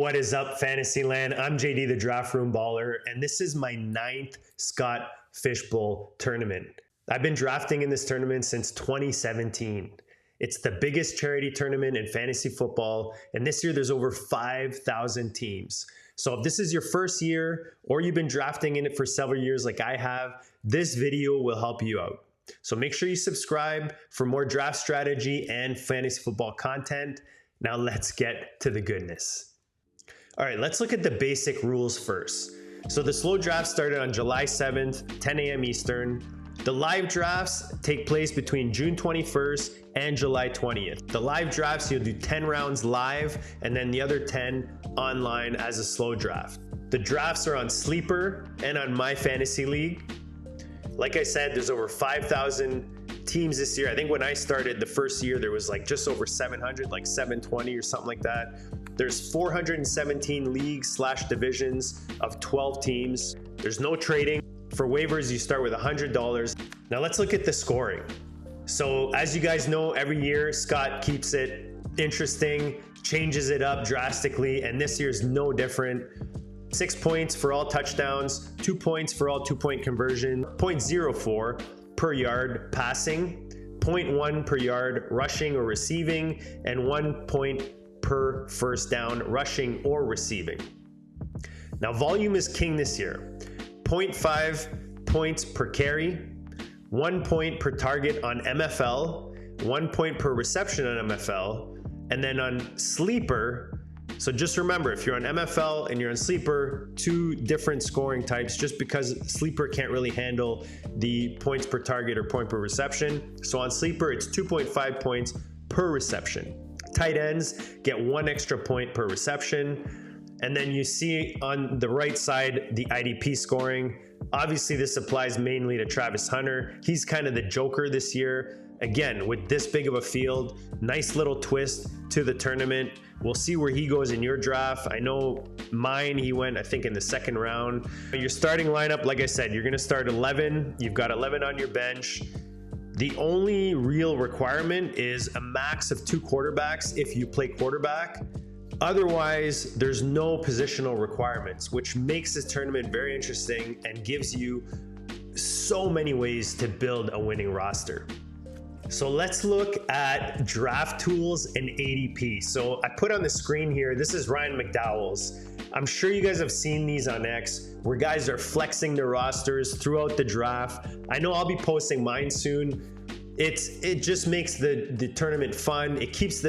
What is up, Fantasyland? I'm JD, the Draft Room Baller, and this is my 9th Scott Fishbowl tournament. I've been drafting in this tournament since 2017. It's the biggest charity tournament in fantasy football, and this year there's over 5,000 teams. So if this is your first year, or you've been drafting in it for several years like I have, this video will help you out. So make sure you subscribe for more draft strategy and fantasy football content. Now let's get to the goodness. All right, let's look at the basic rules first. So the slow draft started on July 7th, 10 a.m. Eastern. The live drafts take place between June 21st and July 20th. The live drafts, you'll do 10 rounds live and then the other 10 online as a slow draft. The drafts are on Sleeper and on My Fantasy League. Like I said, there's over 5,000 teams this year. I think when I started the first year, there was like just over 700, like 720 or something like that. There's 417 leagues/divisions of 12 teams. There's no trading. For waivers, you start with $100. Now let's look at the scoring. So as you guys know, every year Scott keeps it interesting, changes it up drastically, and this year is no different. 6 points for all touchdowns, 2 points for all two-point conversion, 0.04 per yard passing, 0.1 per yard rushing or receiving, and 1 point per first down rushing or receiving. Now volume is king this year. 0.5 points per carry, 1 point per target on MFL, 1 point per reception on MFL, and then on Sleeper. So just remember, if you're on MFL and you're on Sleeper, 2 different scoring types, just because Sleeper can't really handle the points per target or point per reception. So on Sleeper, it's 2.5 points per reception. Tight ends get 1 extra point per reception. And then you see on the right side, the IDP scoring. Obviously, this applies mainly to Travis Hunter. He's kind of the joker this year. Again, with this big of a field, nice little twist to the tournament. We'll see where he goes in your draft. I know mine, he went, I think, in the 2nd round. Your starting lineup, like I said, you're going to start 11. You've got 11 on your bench. The only real requirement is a max of 2 quarterbacks if you play quarterback. Otherwise, there's no positional requirements, which makes this tournament very interesting and gives you so many ways to build a winning roster. So let's look at draft tools and ADP. So I put on the screen here, this is Ryan McDowell's. I'm sure you guys have seen these on X where guys are flexing their rosters throughout the draft. I know I'll be posting mine soon. It just makes the tournament fun. It keeps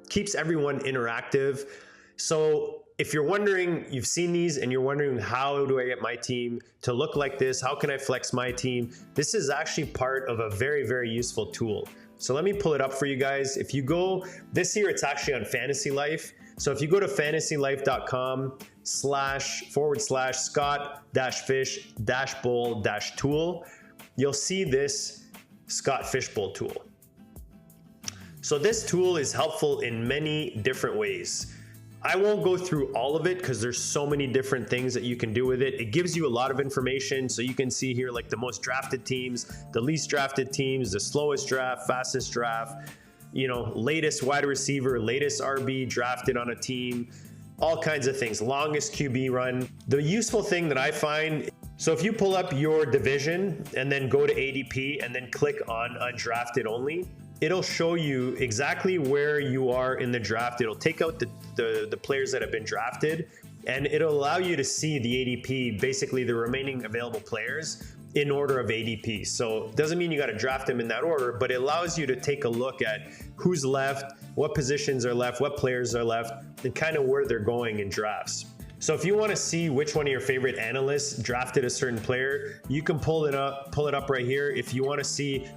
keeps everyone interactive. So if you're wondering, you've seen these and you're wondering, how do I get my team to look like this? How can I flex my team? This is actually part of a very, very useful tool. So let me pull it up for you guys. If you go, this year it's actually on Fantasy Life. So if you go to fantasylife.com/forward/Scott-Fish-Bowl-Tool, you'll see this Scott Fishbowl tool. So this tool is helpful in many different ways. I won't go through all of it because there's so many different things that you can do with it. It gives you a lot of information. So you can see here like the most drafted teams, the least drafted teams, the slowest draft, fastest draft, you know, latest wide receiver, latest RB drafted on a team, all kinds of things, longest QB run. The useful thing that I find, so if you pull up your division and then go to ADP and then click on undrafted only, it'll show you exactly where you are in the draft. It'll take out the players that have been drafted, and it'll allow you to see the ADP, basically the remaining available players in order of ADP. So it doesn't mean you got to draft them in that order, but it allows you to take a look at who's left, what positions are left, what players are left, and kind of where they're going in drafts. So if you want to see which one of your favorite analysts drafted a certain player, you can pull it up right here. If you want to see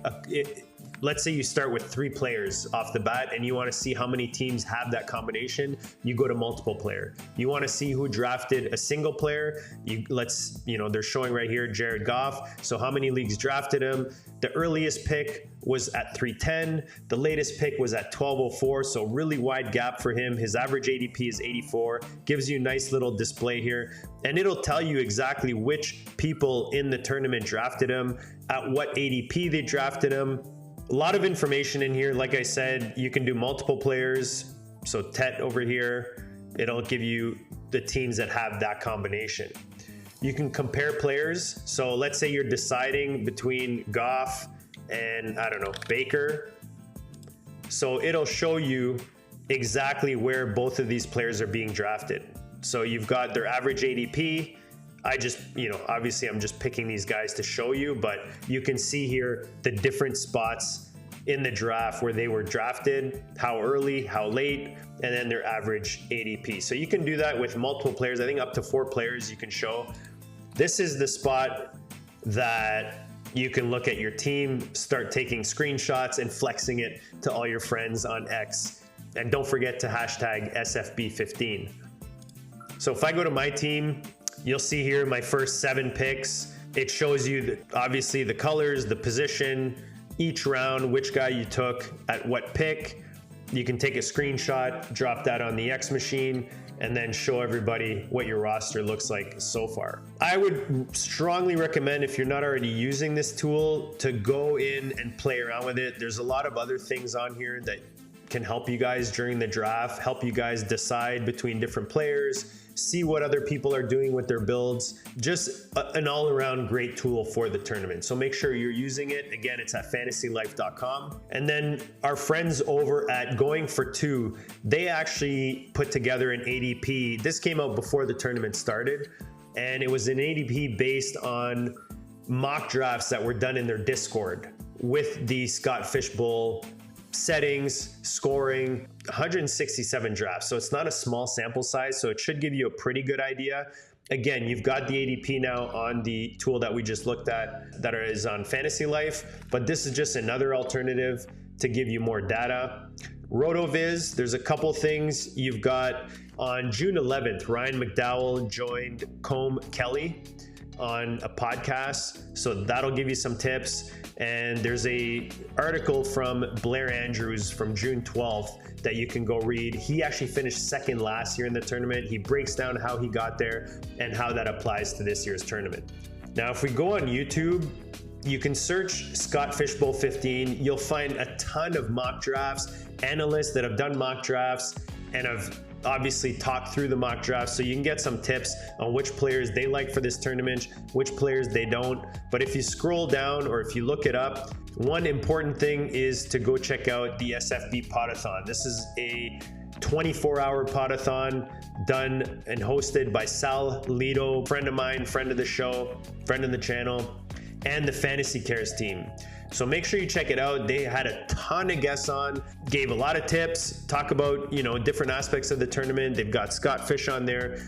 let's say you start with 3 players off the bat and you want to see how many teams have that combination, you go to multiple player. You want to see who drafted a single player, they're showing right here Jared Goff. So how many leagues drafted him? The earliest pick was at 310. The latest pick was at 1204. So really wide gap for him. His average ADP is 84. Gives you a nice little display here. And it'll tell you exactly which people in the tournament drafted him, at what ADP they drafted him. A lot of information in here. Like I said, you can do multiple players. So Tet over here, It'll give you the teams that have that combination. You can compare players. So let's say you're deciding between Goff and, I don't know, Baker. So it'll show you exactly where both of these players are being drafted. So you've got their average ADP. I just, obviously I'm just picking these guys to show you, but you can see here the different spots in the draft where they were drafted, how early, how late, and then their average ADP. So you can do that with multiple players. I think up to 4 players you can show. This is the spot that you can look at your team, start taking screenshots and flexing it to all your friends on X. And don't forget to hashtag SFB15. So if I go to my team, you'll see here my first 7 picks. It shows you obviously the colors, the position, each round, which guy you took at what pick. You can take a screenshot, drop that on the X machine, and then show everybody what your roster looks like so far. I would strongly recommend, if you're not already using this tool, to go in and play around with it. There's a lot of other things on here that can help you guys during the draft, help you guys decide between different players, see what other people are doing with their builds. Just an all-around great tool for the tournament. So make sure you're using it. Again, it's at fantasylife.com. And then our friends over at Going for Two, they actually put together an ADP. This came out before the tournament started, and it was an ADP based on mock drafts that were done in their Discord with the Scott Fishbowl settings, scoring, 167 drafts. So it's not a small sample size, so it should give you a pretty good idea. Again, you've got the ADP now on the tool that we just looked at that is on Fantasy Life, but this is just another alternative to give you more data. Roto Viz, there's a couple things. You've got on June 11th, Ryan McDowell joined Combe Kelly on a podcast, so that'll give you some tips. And there's a article from Blair Andrews from June 12th that you can go read. He actually finished second last year in the tournament. He breaks down how he got there and how that applies to this year's tournament. Now, if we go on YouTube, you can search Scott Fishbowl 15. You'll find a ton of mock drafts, analysts that have done mock drafts and have obviously talk through the mock draft, so you can get some tips on which players they like for this tournament, which players they don't. But if you scroll down or if you look it up, one important thing is to go check out the SFB Podathon. This is a 24-hour podathon done and hosted by Sal Lido, friend of mine, friend of the show, friend of the channel, and the Fantasy Cares team. So make sure you check it out. They had a ton of guests on, gave a lot of tips, talk about, different aspects of the tournament. They've got Scott Fish on there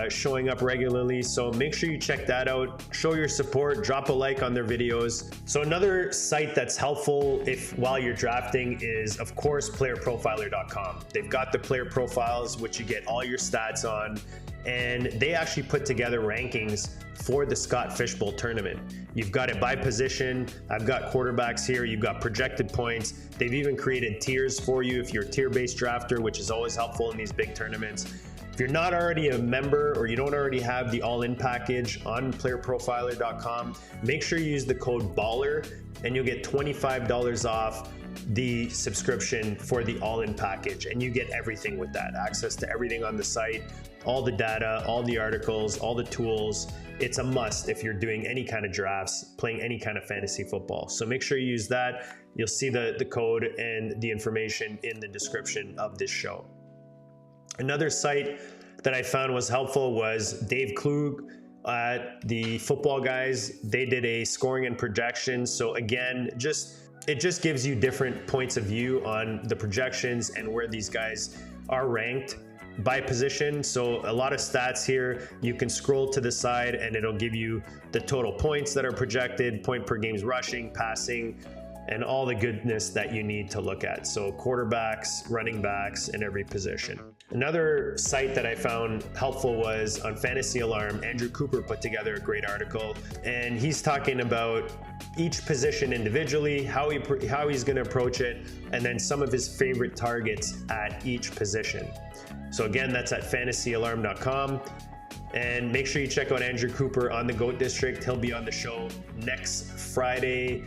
showing up regularly. So make sure you check that out. Show your support, drop a like on their videos. So another site that's helpful while you're drafting is, of course, playerprofiler.com. They've got the player profiles, which you get all your stats on. And they actually put together rankings for the Scott Fishbowl tournament. You've got it by position. I've got quarterbacks here. You've got projected points. They've even created tiers for you if you're a tier-based drafter, which is always helpful in these big tournaments. If you're not already a member or you don't already have the all-in package on playerprofiler.com, make sure you use the code BALLER and you'll get $25 off the subscription for the all-in package, and you get everything with that. Access to everything on the site, all the data, all the articles, all the tools. It's a must if you're doing any kind of drafts, playing any kind of fantasy football. So make sure you use that. You'll see the code and the information in the description of this show. Another site that I found was helpful was Dave Klug at the Football Guys. They did a scoring and projections. So again, it just gives you different points of view on the projections and where these guys are ranked by position. So a lot of stats here. You can scroll to the side and it'll give you the total points that are projected, point per games rushing, passing, and all the goodness that you need to look at. So quarterbacks, running backs, and every position. Another site that I found helpful was on Fantasy Alarm. Andrew Cooper put together a great article, and he's talking about each position individually, how he's going to approach it, and then some of his favorite targets at each position. So again, that's at fantasyalarm.com. And make sure you check out Andrew Cooper on the GOAT District. He'll be on the show next Friday,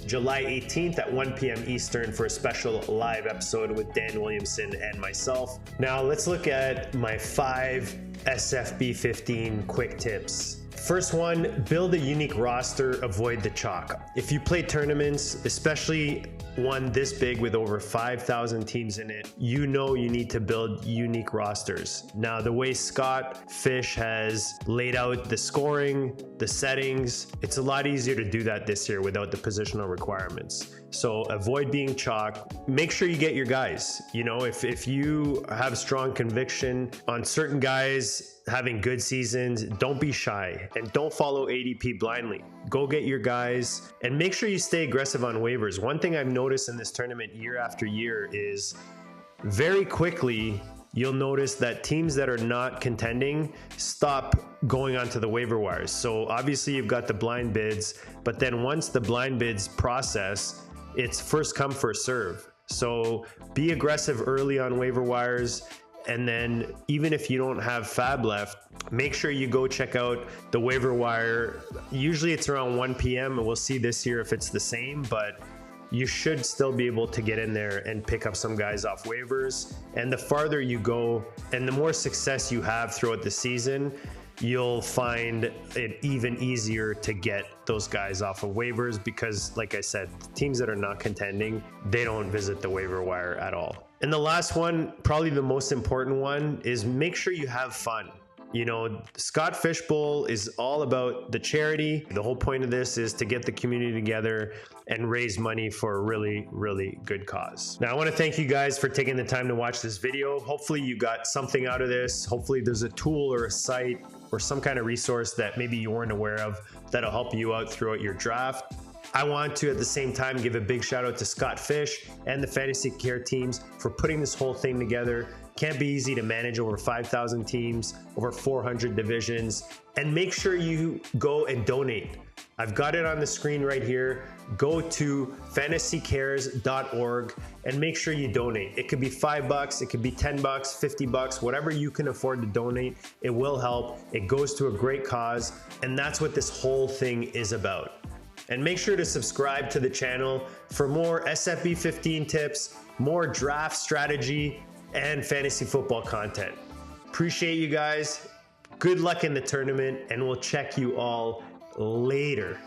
July 18th at 1 p.m. Eastern for a special live episode with Dan Williamson and myself. Now let's look at my 5 SFB15 quick tips. First one, build a unique roster, avoid the chalk. If you play tournaments, especially one this big with over 5,000 teams in it, you know you need to build unique rosters. Now, the way Scott Fish has laid out the scoring, the settings, it's a lot easier to do that this year without the positional requirements. So avoid being chalk. Make sure you get your guys. You know, if you have strong conviction on certain guys having good seasons, don't be shy and don't follow ADP blindly. Go get your guys and make sure you stay aggressive on waivers. One thing I've noticed in this tournament year after year is very quickly you'll notice that teams that are not contending stop going onto the waiver wires. So obviously you've got the blind bids, but then once the blind bids process, it's first come, first serve. So be aggressive early on waiver wires. And then even if you don't have fab left, make sure you go check out the waiver wire. Usually it's around 1 p.m. and we'll see this year if it's the same, but you should still be able to get in there and pick up some guys off waivers. And the farther you go and the more success you have throughout the season, you'll find it even easier to get those guys off of waivers because, like I said, teams that are not contending, they don't visit the waiver wire at all. And the last one, probably the most important one, is make sure you have fun. You know, Scott Fish Bowl is all about the charity. The whole point of this is to get the community together and raise money for a really, really good cause. Now, I want to thank you guys for taking the time to watch this video. Hopefully you got something out of this. Hopefully there's a tool or a site or some kind of resource that maybe you weren't aware of that'll help you out throughout your draft. I want to, at the same time, give a big shout out to Scott Fish and the Fantasy Care teams for putting this whole thing together. Can't be easy to manage over 5,000 teams, over 400 divisions, and make sure you go and donate. I've got it on the screen right here. Go to fantasycares.org and make sure you donate. It could be $5, it could be $10, $50, whatever you can afford to donate. It will help. It goes to a great cause, and that's what this whole thing is about. And make sure to subscribe to the channel for more SFB15 tips, more draft strategy, and fantasy football content. Appreciate you guys. Good luck in the tournament, and we'll check you all later.